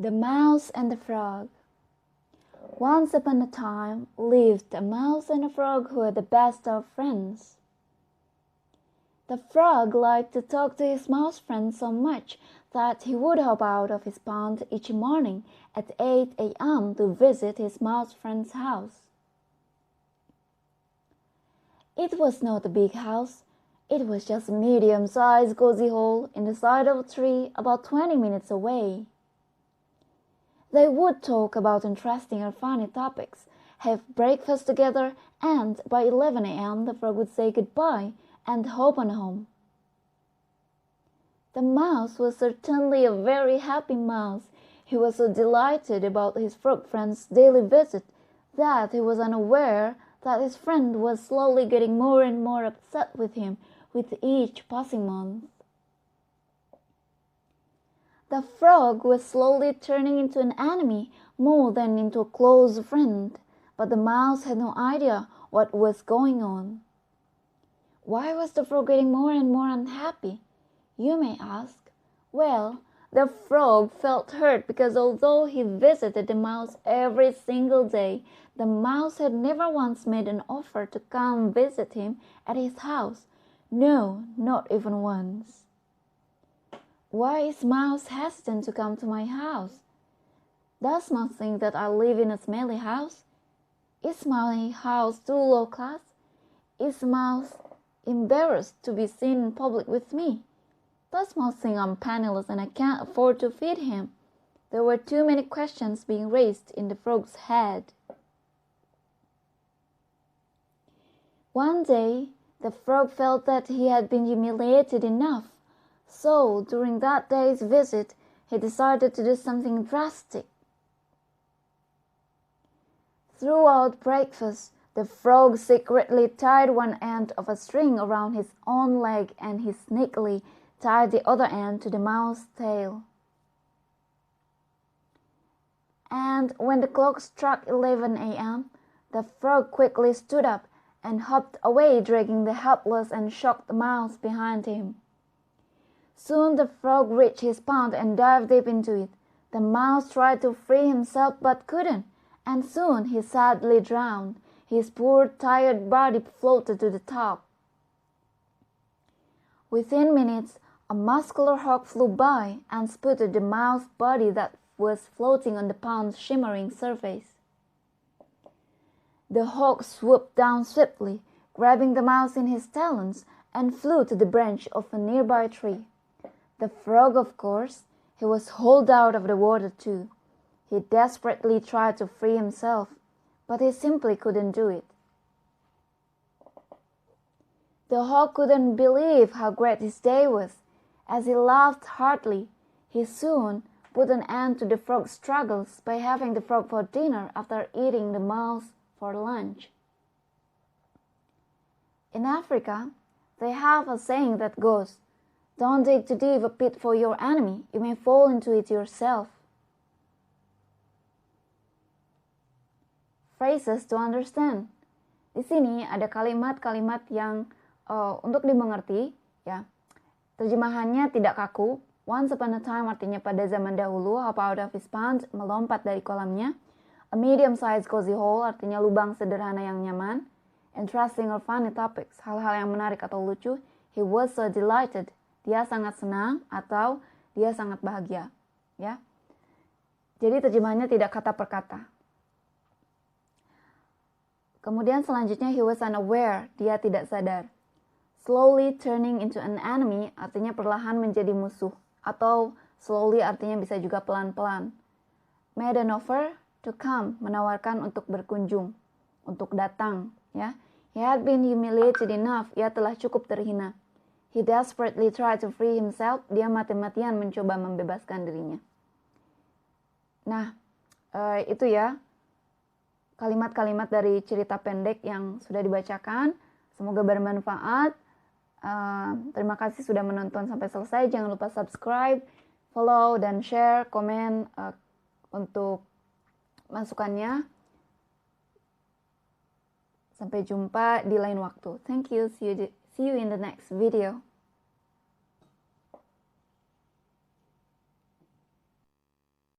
The Mouse and the Frog. Once upon a time lived a mouse and a frog who were the best of friends. The frog liked to talk to his mouse friend so much that he would hop out of his pond each morning at 8 a.m. to visit his mouse friend's house. It was not a big house. It was just a medium-sized cozy hole in the side of a tree about 20 minutes away. They would talk about interesting or funny topics, have breakfast together, and by 11 a.m. the frog would say goodbye and hop on home. The mouse was certainly a very happy mouse. He was so delighted about his frog friend's daily visit that he was unaware that his friend was slowly getting more and more upset with him with each passing month. The frog was slowly turning into an enemy more than into a close friend, but the mouse had no idea what was going on. Why was the frog getting more and more unhappy? You may ask. Well, the frog felt hurt because although he visited the mouse every single day, the mouse had never once made an offer to come visit him at his house. No, not even once. Why is Mouse hesitant to come to my house? Does Mouse think that I live in a smelly house? Is my house too low class? Is Mouse embarrassed to be seen in public with me? Does Mouse think I'm penniless and I can't afford to feed him? There were too many questions being raised in the frog's head. One day, the frog felt that he had been humiliated enough. So, during that day's visit, he decided to do something drastic. Throughout breakfast, the frog secretly tied one end of a string around his own leg and he sneakily tied the other end to the mouse's tail. And when the clock struck 11 a.m., the frog quickly stood up and hopped away, dragging the helpless and shocked mouse behind him. Soon the frog reached his pond and dived deep into it. The mouse tried to free himself but couldn't, and soon he sadly drowned. His poor tired body floated to the top. Within minutes, a muscular hawk flew by and spotted the mouse's body that was floating on the pond's shimmering surface. The hawk swooped down swiftly, grabbing the mouse in his talons, and flew to the branch of a nearby tree. The frog, of course, he was hauled out of the water too. He desperately tried to free himself, but he simply couldn't do it. The hawk couldn't believe how great his day was. As he laughed heartily, he soon put an end to the frog's struggles by having the frog for dinner after eating the mouse for lunch. In Africa, they have a saying that goes, "Don't dig too deep a pit for your enemy, you may fall into it yourself." Phrases to understand. Di sini ada kalimat-kalimat yang untuk dimengerti, ya. Terjemahannya tidak kaku. Once upon a time artinya pada zaman dahulu, hop out of his pond, melompat dari kolamnya. A medium-sized cozy hole artinya lubang sederhana yang nyaman. Interesting or funny topics, hal-hal yang menarik atau lucu. He was so delighted. Dia sangat senang atau dia sangat bahagia, ya. Jadi terjemahannya tidak kata per kata. Kemudian selanjutnya he was unaware, dia tidak sadar. Slowly turning into an enemy artinya perlahan menjadi musuh, atau slowly artinya bisa juga pelan-pelan. Made an offer to come, menawarkan untuk berkunjung, untuk datang, ya. He had been humiliated enough, ia telah cukup terhina. He desperately tried to free himself, dia mati-matian mencoba membebaskan dirinya. Nah, itu ya kalimat-kalimat dari cerita pendek yang sudah dibacakan. Semoga bermanfaat. Terima kasih sudah menonton sampai selesai. Jangan lupa subscribe, follow, dan share, komen untuk masukannya. Sampai jumpa di lain waktu. Thank you. See you in the next video.